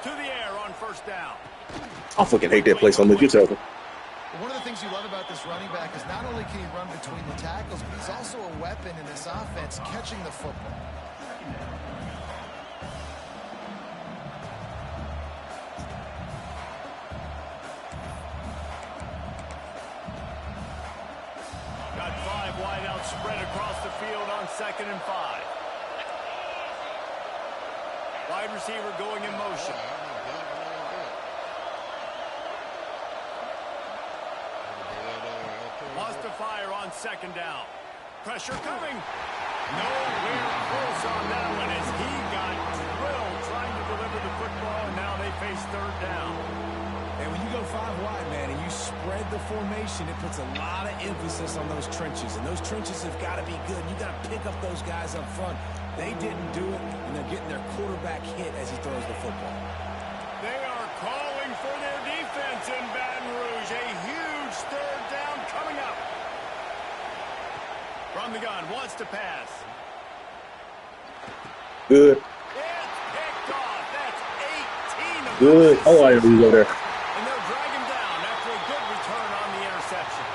to the air on first down. I fucking hate that play so much. You tell me. One of the things you love about this running back is not only can he run between the tackles, but he's also a weapon in this offense, catching the football. Got 5 wideouts spread across the field on 2nd and 5. Wide receiver going in motion. Wants to fire on 2nd down. Pressure coming. Nowhere close on that one as he got drilled trying to deliver the football, and now they face 3rd down. And when you go 5 wide, man, and you spread the formation, it puts a lot of emphasis on those trenches. And those trenches have got to be good. You got to pick up those guys up front. They didn't do it, and they're getting their quarterback hit as he throws the football. They are calling for their defense in Baton Rouge. A huge 3rd down coming up. From the gun, wants to pass. Good. It's picked off. That's 18 of Good. those. Oh, I didn't go there. And they'll drag him down after a good return on the interception.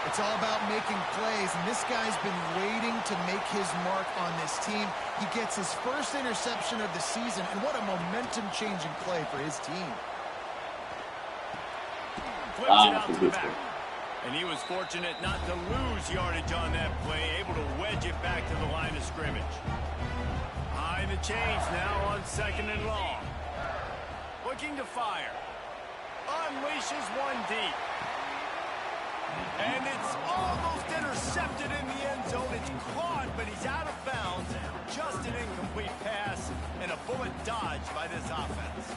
It's all about making plays, and this guy's been waiting to make his mark on this team. He gets his first interception of the season, and what a momentum-changing play for his team. Flips it out to the back. And he was fortunate not to lose yardage on that play, able to wedge it back to the line of scrimmage. Behind the chains now on 2nd and long. Looking to fire. Unleashes one deep. And it's almost intercepted in the end zone. It's caught, but he's out of bounds. Just an incomplete pass and a bullet dodged by this offense.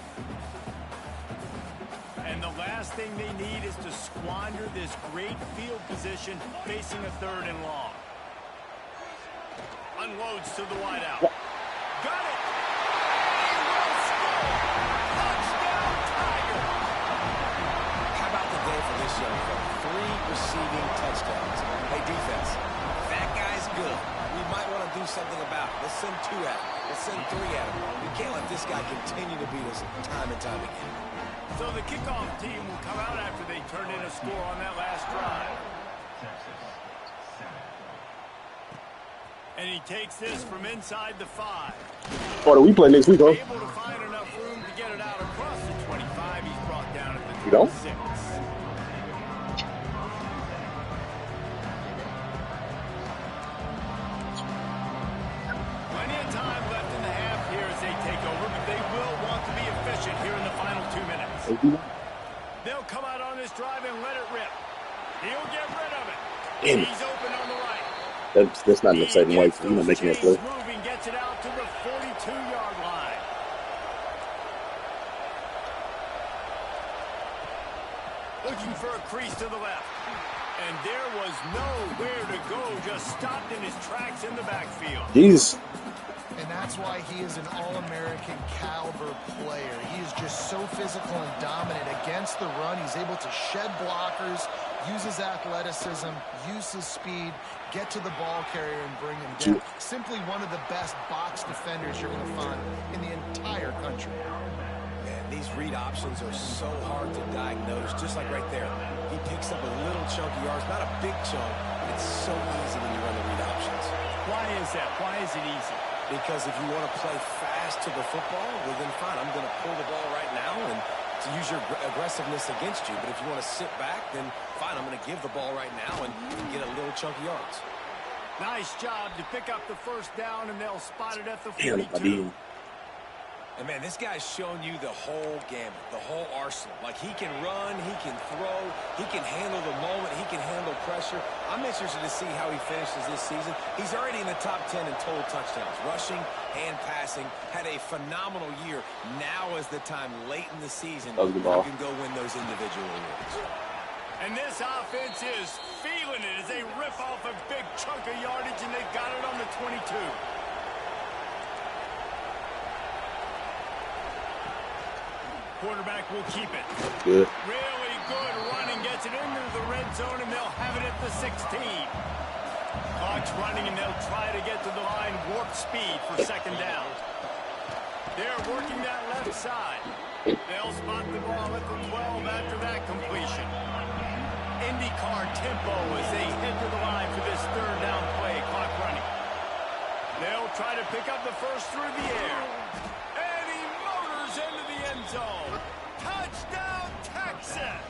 And the last thing they need is to squander this great field position facing a 3rd and long. Unloads to the wideout. Got it! He will score! Touchdown, Tiger! How about the day for this young fella? 3 receiving touchdowns. Hey, defense, that guy's good. We might want to do something about it. Let's send 2 at him. Let's send 3 at him. We can't let this guy continue to beat us time and time again. So the kickoff team will come out after they turn in a score on that last drive. And he takes this from inside the 5. Oh, we play next week, huh? Able to find enough room to get it out across the 25. He's brought down at the 26. You don't? Plenty of time left in the half here as they take over, but they will want to be efficient here in the final 2 minutes. They'll come out on this drive and let it rip. He'll get rid of it. Damn it. He's open on the right. That's not an exciting way for making that play. Moving, gets it out to the 42-yard line. Looking for a crease to the left. And there was nowhere to go, just stopped in his tracks in the backfield. Jesus. And that's why he is an All-American caliber player. He is just so physical and dominant against the run. He's able to shed blockers, use his athleticism, use his speed, get to the ball carrier and bring him down. Simply one of the best box defenders you're going to find in the entire country. Man, these read options are so hard to diagnose, just like right there. He picks up a little chunk of yards, not a big chunk, but it's so easy when you run the read options. Why is that? Why is it easy? Because if you want to play fast to the football, well then fine, I'm going to pull the ball right now and to use your aggressiveness against you. But if you want to sit back, then fine, I'm going to give the ball right now and get a little chunk of yards. Nice job to pick up the first down, and they'll spot it at the 42. And, man, this guy's shown you the whole gamut, the whole arsenal. Like, he can run, he can throw, he can handle the moment, he can handle pressure. I'm interested to see how he finishes this season. He's already in the top 10 in total touchdowns, rushing and passing. Had a phenomenal year. Now is the time, late in the season, you can go win those individual awards. And this offense is feeling it as they rip off a big chunk of yardage, and they've got it on the 22. Quarterback will keep it. Good. Really good running, gets it into the red zone, and they'll have it at the 16. Clock's running, and they'll try to get to the line, warp speed for 2nd down. They're working that left side. They'll spot the ball at the 12 after that completion. IndyCar tempo as they head to the line for this third down play. Clock running. They'll try to pick up the first through the air. And he motors into the end zone. Touchdown, Texas!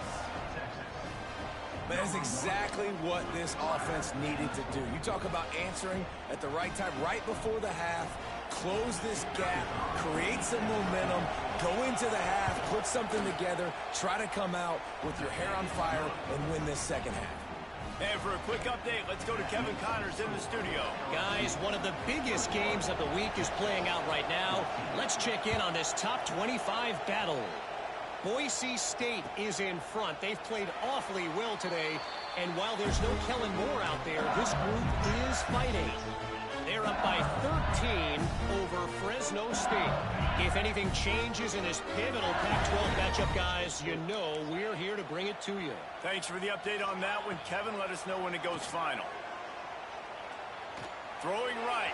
That is exactly what this offense needed to do. You talk about answering at the right time, right before the half, close this gap, create some momentum, go into the half, put something together, try to come out with your hair on fire and win this second half. And for a quick update, let's go to Kevin Connors in the studio. Guys, one of the biggest games of the week is playing out right now. Let's check in on this top 25 battle. Boise State is in front. They've played awfully well today. And while there's no Kellen Moore out there, this group is fighting. They're up by 13 over Fresno State. If anything changes in this pivotal Pac-12 matchup, guys, you know we're here to bring it to you. Thanks for the update on that one, Kevin. Let us know when it goes final. Throwing right.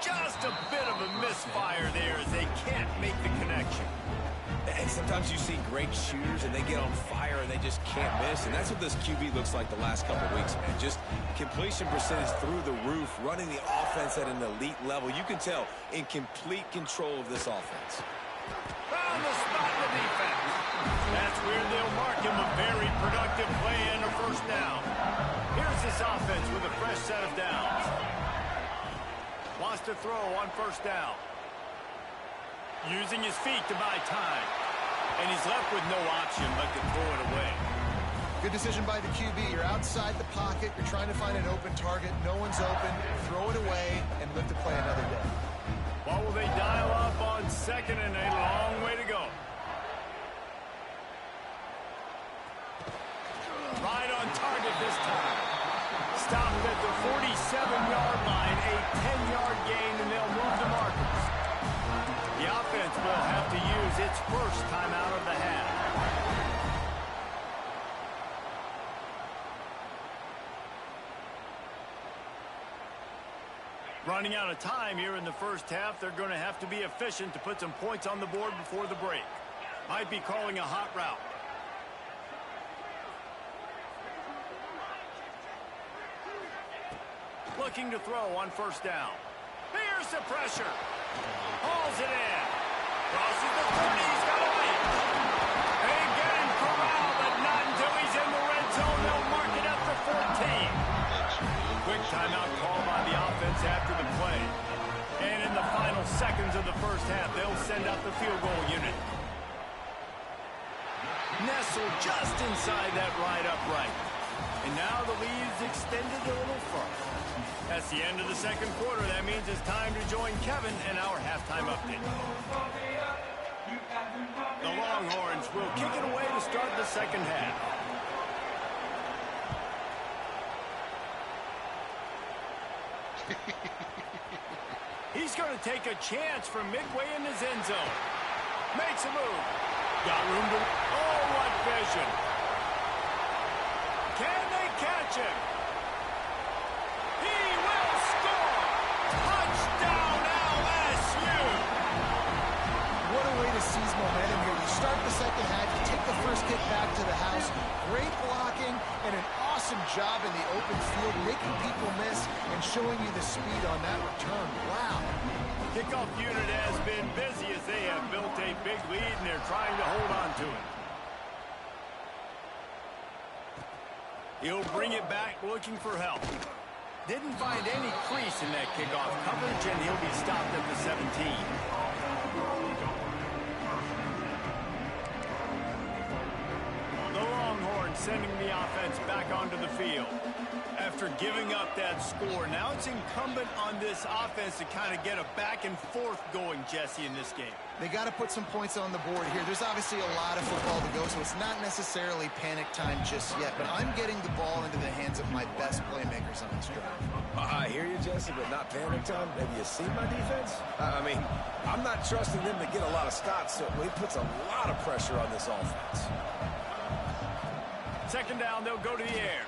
Just a bit of a misfire there as they can't make the connection. And sometimes you see great shooters and they get on fire and they just can't miss. And that's what this QB looks like the last couple of weeks, man. Just completion percentage through the roof, running the offense at an elite level. You can tell in complete control of this offense. Found the spot in the defense. That's where they'll mark him a very productive play and a first down. Here's this offense with a fresh set of downs. Wants to throw on first down. Using his feet to buy time. And he's left with no option but to throw it away. Good decision by the QB. You're outside the pocket. You're trying to find an open target. No one's open. Throw it away and live to play another day. What will they dial up on second and a long way to go? Right on target this time. Stopped at the 47-yard line. A 10-yard gain, and they'll move the markers. The offense will have to use its first timeout of the half. Running out of time here in the first half, they're going to have to be efficient to put some points on the board before the break. Might be calling a hot route. Looking to throw on first down. Here's the pressure. Hauls it in. Crosses the 30. He's got a lead. They get him corralled, but not until he's in the red zone. They'll mark it up to 14. Quick timeout call by the offense after the play. And in the final seconds of the first half, they'll send out the field goal unit. Nestled just inside that right upright. And now the lead's extended a little further. That's the end of the second quarter. That means it's time to join Kevin in our halftime update. The Longhorns will kick it away to start the second half. He's going to take a chance from midway in his end zone. Makes a move. Got room to... Oh, what vision. Can they catch him? He will score! Touchdown, LSU! What a way to seize momentum here. You start the second half, you take the first kick back to the house. Great blocking and an awesome job in the open field, making people miss and showing you the speed on that return. Wow. Kickoff unit has been busy as they have built a big lead and they're trying to hold on to it. He'll bring it back looking for help. Didn't find any crease in that kickoff coverage, and he'll be stopped at the 17. The Longhorns sending the offense back onto the field. After giving up that score, now it's incumbent on this offense to kind of get a back and forth going, Jesse, in this game. They got to put some points on the board here. There's obviously a lot of football to go, so it's not necessarily panic time just yet. But I'm getting the ball into the hands of my best playmakers on this drive. I hear you, Jesse, but not panic time. Have you seen my defense? I mean, I'm not trusting them to get a lot of stops, so it puts a lot of pressure on this offense. Second down, they'll go to the air.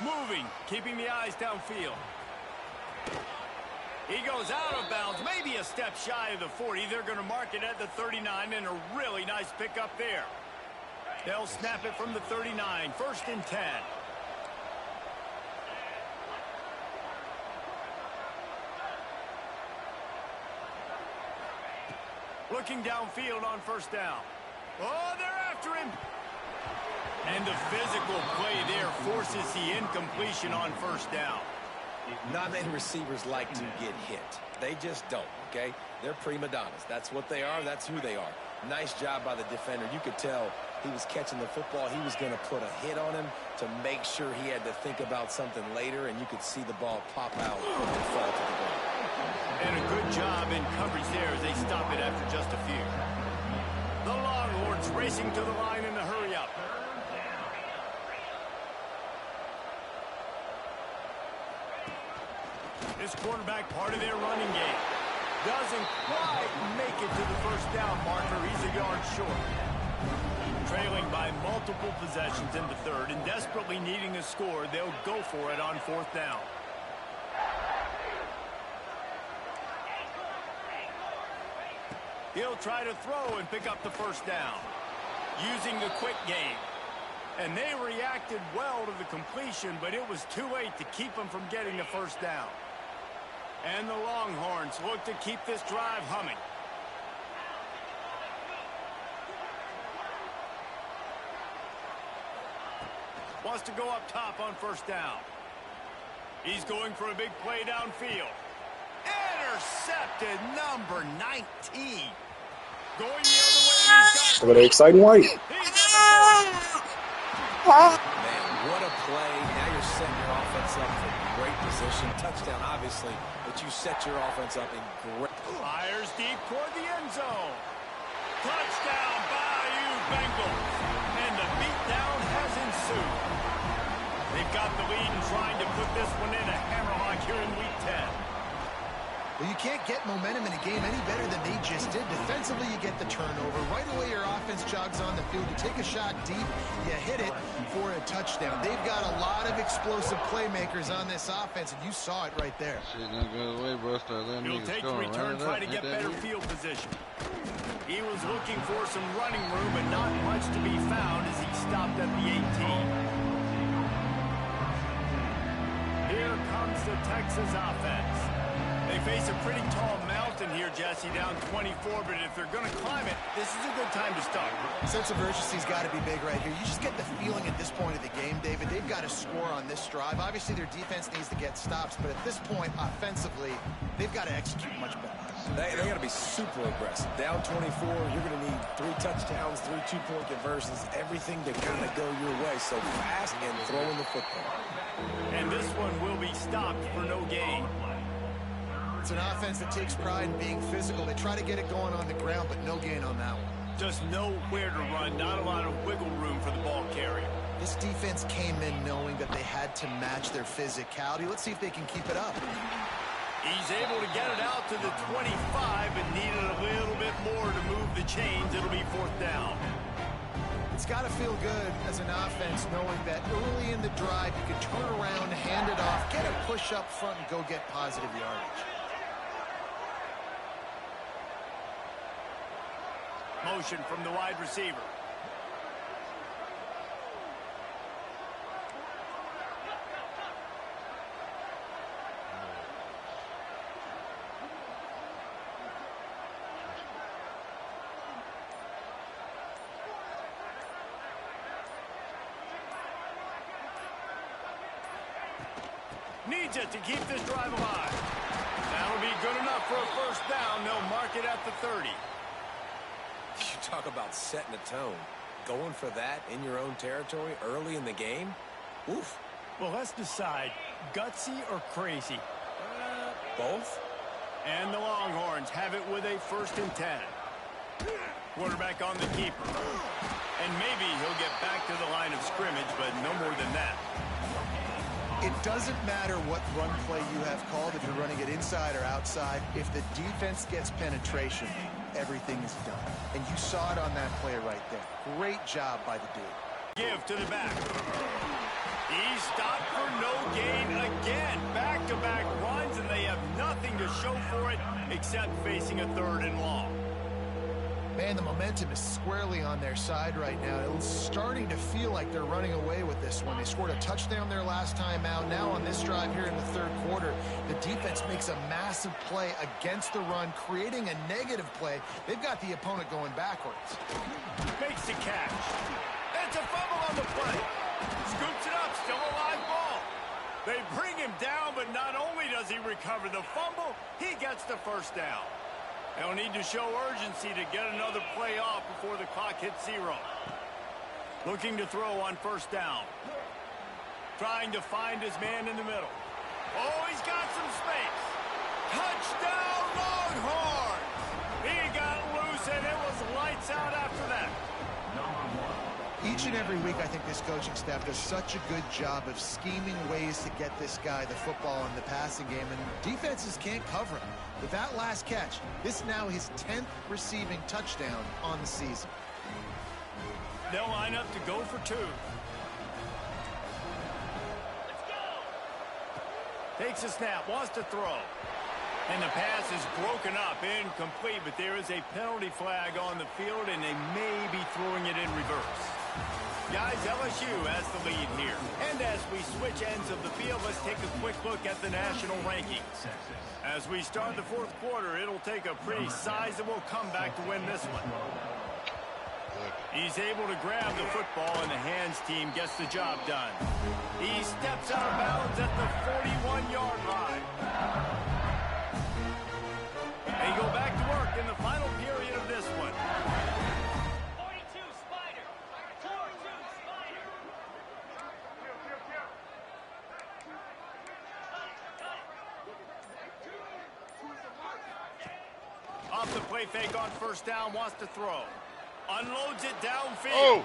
Moving, keeping the eyes downfield. He goes out of bounds, maybe a step shy of the 40. They're going to mark it at the 39, and a really nice pickup there. They'll snap it from the 39, 1st and 10. Looking downfield on 1st down. Oh, they're after him. And the physical play there forces the incompletion on 1st down. Not many receivers like to get hit. They just don't, okay? They're prima donnas. That's what they are. That's who they are. Nice job by the defender. You could tell he was catching the football. He was going to put a hit on him to make sure he had to think about something later, and you could see the ball pop out and fall to the ground. And a good job in coverage there as they stop it after just a few. The Longhorns racing to the line in the hurry-up. This quarterback part of their running game. Doesn't quite make it to the 1st down marker. He's a yard short. Trailing by multiple possessions in the 3rd and desperately needing a score, they'll go for it on 4th down. He'll try to throw and pick up the 1st down. Using the quick game. And they reacted well to the completion, but it was too late to keep them from getting the 1st down. And the Longhorns look to keep this drive humming. Wants to go up top on 1st down. He's going for a big play downfield. Intercepted, number 19. Going the other way. Look at the exciting white. Man, what a play. Now you're setting your offense up for great position. Touchdown, obviously, but you set your offense up in great... Fires deep toward the end zone. Touchdown, Bayou Bengals. And the beatdown has ensued. They've got the lead and trying to put this one in a hammerlock here in Week 10. Well, you can't get momentum in a game any better than they just did. Defensively, you get the turnover. Right away, your offense jogs on the field. You take a shot deep, you hit it for a touchdown. They've got a lot of explosive playmakers on this offense, and you saw it right there. Shit not go away, bro. Start letting He'll niggas take go. the return, try to get better field position. He was looking for some running room, but not much to be found as he stopped at the 18. Here comes the Texas offense. They face a pretty tall mountain here, Jesse, down 24, but if they're going to climb it, this is a good time to start. Sense of urgency's got to be big right here. You just get the feeling at this point of the game, David, they've got to score on this drive. Obviously, their defense needs to get stops, but at this point, offensively, they've got to execute much better. They got to be super aggressive. Down 24, you're going to need 3 touchdowns, 3 two-point conversions, everything to kind of go your way. So fast and throwing the football. And this one will be stopped for no gain. It's an offense that takes pride in being physical. They try to get it going on the ground, but no gain on that one. Just nowhere to run, not a lot of wiggle room for the ball carrier. This defense came in knowing that they had to match their physicality. Let's see if they can keep it up. He's able to get it out to the 25, but needed a little bit more to move the chains. It'll be 4th down. It's got to feel good as an offense knowing that early in the drive you can turn around, hand it off, get a push up front, and go get positive yardage. Motion from the wide receiver. Needs it to keep this drive alive. That'll be good enough for a 1st down. They'll mark it at the 30. You talk about setting a tone. Going for that in your own territory early in the game? Oof. Well, let's decide, gutsy or crazy? Both? And the Longhorns have it with a 1st and 10. Quarterback on the keeper. And maybe he'll get back to the line of scrimmage, but no more than that. It doesn't matter what run play you have called, if you're running it inside or outside. If the defense gets penetration, everything is done. And you saw it on that play right there. Great job by the dude. Give to the back. He stopped for no gain again. Back-to-back runs, and and they have nothing to show for it except facing a 3rd and long. Man, the momentum is squarely on their side right now. It's starting to feel like they're running away with this one. They scored a touchdown their last time out. Now on this drive here in the 3rd quarter, the defense makes a massive play against the run, creating a negative play. They've got the opponent going backwards. Makes the catch. It's a fumble on the play. Scoops it up, still a live ball. They bring him down, but not only does he recover the fumble, he gets the 1st down. They'll need to show urgency to get another play off before the clock hits 0. Looking to throw on 1st down. Trying to find his man in the middle. Oh, he's got some space. Touchdown, Longhorns! He got loose, and it was lights out after that. Each and every week, I think this coaching staff does such a good job of scheming ways to get this guy the football in the passing game, and defenses can't cover him. With that last catch, this now his 10th receiving touchdown on the season. They'll line up to go for 2. Takes a snap, wants to throw. And the pass is broken up, incomplete, but there is a penalty flag on the field, and they may be throwing it in reverse. Guys, LSU has the lead here. And as we switch ends of the field, let's take a quick look at the national rankings. As we start the 4th quarter, it'll take a pretty sizable comeback to win this one. He's able to grab the football, and the hands team gets the job done. He steps out of bounds at the 41-yard line. They go back to work in the final period of this one. 42 Spider. 42 Spider. Off the play fake on 1st down, wants to throw. Unloads it downfield.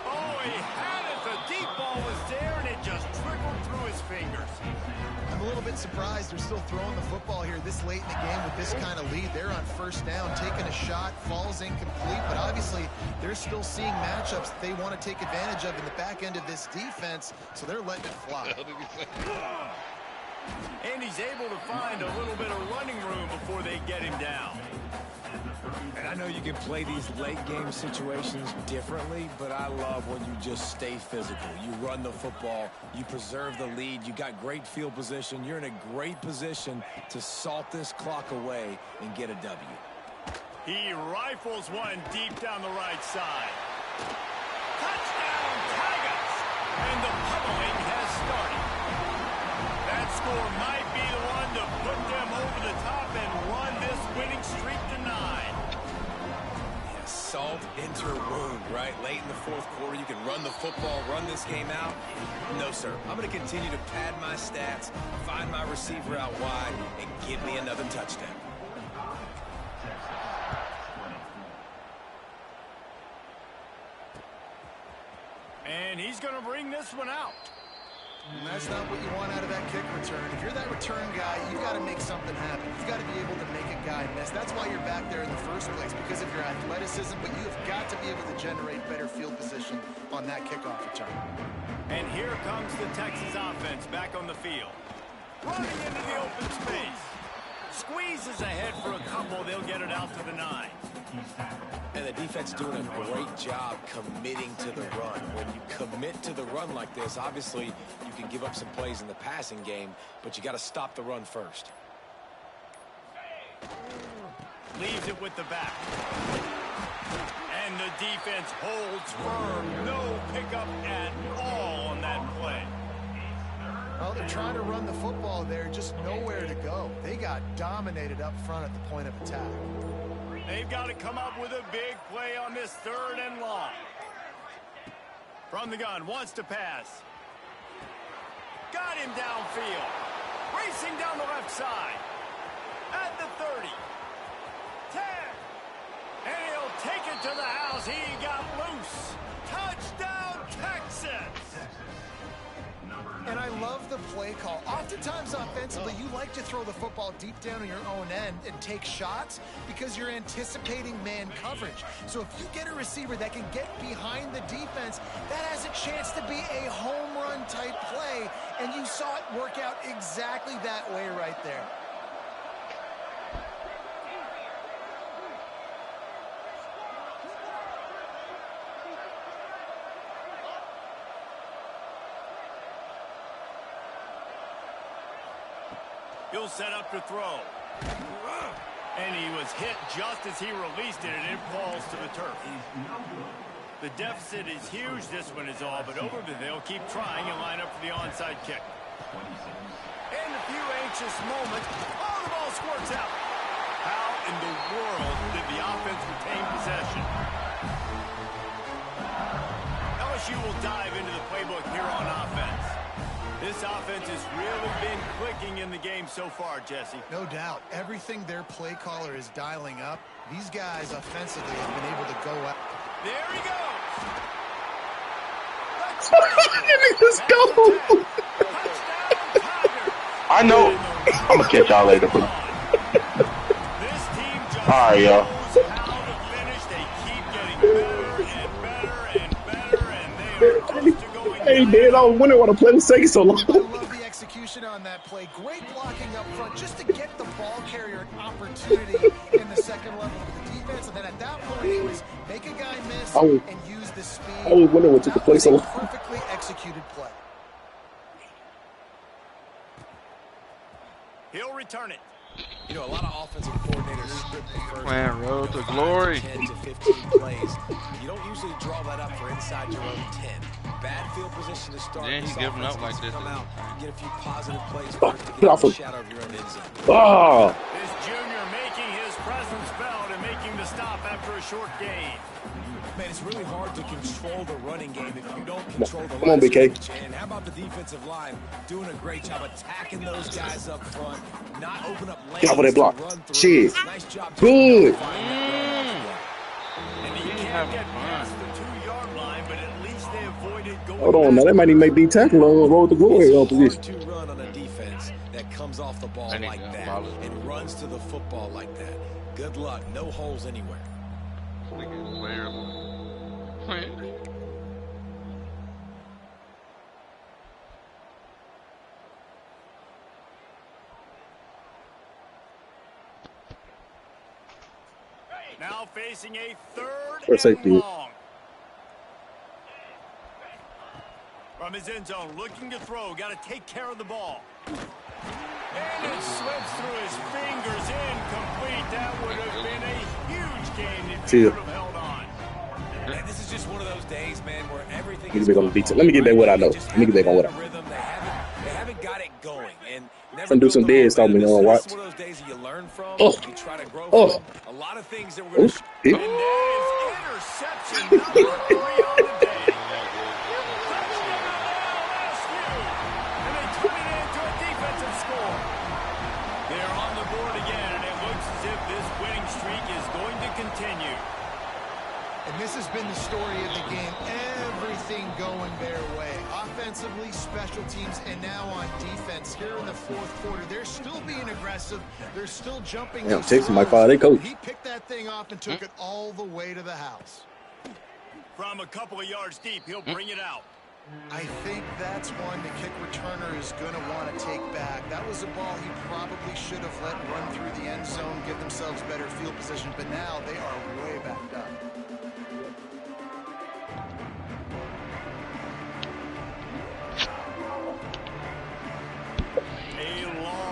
Oh, he had it. The deep ball was there, and it just trickled through his fingers. I'm a little bit surprised they're still throwing the football here this late in the game with this kind of lead. They're on 1st down, taking a shot, falls incomplete, but obviously they're still seeing matchups that they want to take advantage of in the back end of this defense, so they're letting it fly. And he's able to find a little bit of running room before they get him down. And I know you can play these late-game situations differently, but I love when you just stay physical. You run the football, you preserve the lead, you got great field position, you're in a great position to salt this clock away and get a W. He rifles one deep down the right side. Touchdown, Tigers! And the pummeling has started. That score might be the one to put them over the top and run this winning streak to 9. Yeah, salt into a wound, right? Late in the 4th quarter, you can run the football, run this game out. No, sir. I'm going to continue to pad my stats, find my receiver out wide, and give me another touchdown. And he's going to bring this one out. And that's not what you want out of that kick return. If you're that return guy, you've got to make something happen. You've got to be able to make a guy miss. That's why you're back there in the first place, because of your athleticism, but you have got to be able to generate better field position on that kickoff return. And here comes the Texas offense back on the field. Running into the open space. Squeezes ahead for a couple. They'll get it out to the 9. And the defense doing a great job committing to the run. When you commit to the run like this, obviously you can give up some plays in the passing game, but you got to stop the run first. Leaves it with the back. And the defense holds firm. No pickup at all on that play. Well, they're trying to run the football there, just nowhere to go. They got dominated up front at the point of attack. They've got to come up with a big play on this 3rd and long. From the gun, wants to pass. Got him downfield. Racing down the left side. At the 30. 10. And he'll take it to the house. He got loose. Touchdown, Texas! And I love the play call. Oftentimes offensively, you like to throw the football deep down on your own end and take shots because you're anticipating man coverage. So if you get a receiver that can get behind the defense, that has a chance to be a home run type play, and you saw it work out exactly that way right there. He'll set up to throw. And he was hit just as he released it, and it falls to the turf. The deficit is huge, this one is all, but over they'll keep trying and line up for the onside kick. And a few anxious moments. Oh, the ball squirts out. How in the world did the offense retain possession? LSU will dive into the playbook here on offense. This offense has really been clicking in the game so far, Jesse. No doubt. Everything their play caller is dialing up, these guys offensively have been able to go up. There he goes. Let's go. I know. I'm going to catch y'all later. This team just all right, y'all. knows how to finish. They keep getting better and better and better, and they are close to going. Hey, man, I was wondering why the play was taking so long. I love the execution on that play. Great blocking up front just to get the ball carrier an opportunity in the second level of the defense. And then at that point, it was make a guy miss and use the speed. I was wondering what took the play so long. Perfectly executed play. He'll return it. You know, a lot of offensive coordinators prefer Man, road to glory. 10 to 15 plays. You don't usually draw that up for inside your own 10. Bad field position to start. Yeah, he's giving up like this. Come out, get a few positive plays first to Get get off the of- shadow of your own end zone. Oh, This junior making his presence felt and making the stop after a short gain. Man, it's really hard to control the running game if you don't control the come on, BK. And how about the defensive line doing a great job attacking those guys up front, not open up lanes Get off of that block. to run through. Shit. Nice job. Good. And he can't get past the 2-yard line, but at least they avoided going. hold on. Now, that might even make D tackle on road to glory on It's hard position. to run on a defense that comes off the ball I need like to that follow. and runs to the football like that. Good luck. No holes anywhere. Freaking player. Now facing a third First and safety. long. From his end zone, looking to throw. Got to take care of the ball. And it slips through his fingers. Incomplete. That would have been a huge gain if See he ya. could have held on. Man, this is just one of those days, man, where everything Let me is get back on going the detail. wrong, Let me get back right? what I They know. just Let me get back on what I haven't found a rhythm. They haven't got it going. And never Some do built some their dead own stuff, rhythm. you know, This watch. is one of those days that you learn from, Oh. you try to grow Oh. from. A lot of things that we're going to Hit. And that is interception number 3 on the day. And they turn it into a defensive score. They're on the board again, and it looks as if this winning streak is going to continue. And this has been the story of the game. Everything going their way. Offensively, special teams, and now on defense. Here in the fourth quarter, they're still being aggressive. They're still jumping. Damn, these Texas might throws. fire their coach. He picked that thing off and took it all the way to the house. From a couple of yards deep, he'll bring it out. I think that's one the kick returner is going to want to take back. That was a ball he probably should have let run through the end zone, give themselves better field position, but now they are way backed up.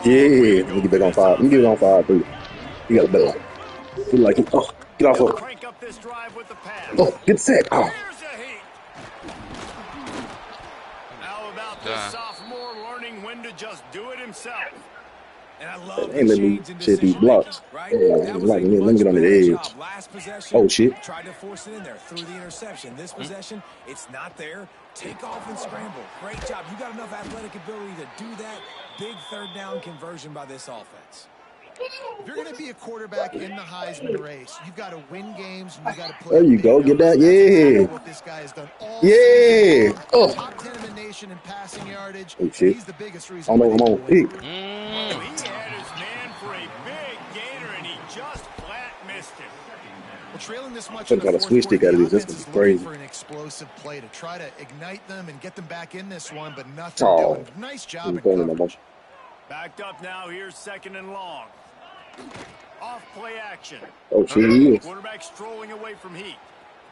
Yeah, let me get back on 5. Let me get it on 5, too. You got a better one. You like it. Oh, get off of it. Crank up this drive with the pass. Oh, get set. Oh. Here's a heat. How about this sophomore learning when to just do it himself? And I love Ain't the let me change in shit these decision blocks. making, right? Yeah, That was like, a let me much get on the better edge. job. Last possession, Oh, shit. tried to force it in there through the interception. This possession, it's not there. Take off and scramble. Great job. You got enough athletic ability to do that. Big third down conversion by this offense. If you're going to be a quarterback in the Heisman race, you've got to win games and you got to put There up you big go. Get numbers. that. That's exactly Yeah. what this guy has done all Yeah. season long. Oh. Top 10 in the nation in passing yardage. Oh, shit. He's the biggest Oh, reason no, why they come on. can win. Well, he had his man for a big gainer, and he just flat missed him. Well, trailing this much Some in the kind of fourth switch quarter, stick out of the this. This offense is is looking crazy. for an explosive play to try to ignite them and get them back in this one, but nothing Oh. doing. Nice job in Going in my coverage. Backed up now. Here's 2nd and long. Off play action. Oh, shit. Quarterback strolling away from heat.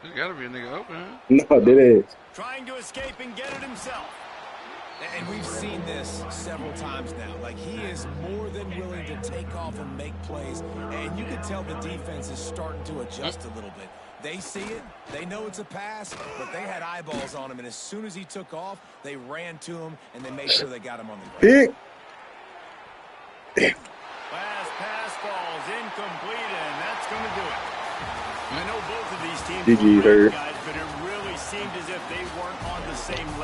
There's got to be a nigga open, huh? No, that is. Trying to escape and get it himself. And we've seen this several times now. Like, he is more than willing to take off and make plays. And you can tell the defense is starting to adjust a little bit. They see it. They know it's a pass, but they had eyeballs on him. And as soon as he took off, they ran to him, and they made sure they got him on the ground. Pick. Last pass falls incomplete, and that's going to do it. I know both of these teams GG, were Hurd. great guys, but it really seemed as if they weren't on the same level.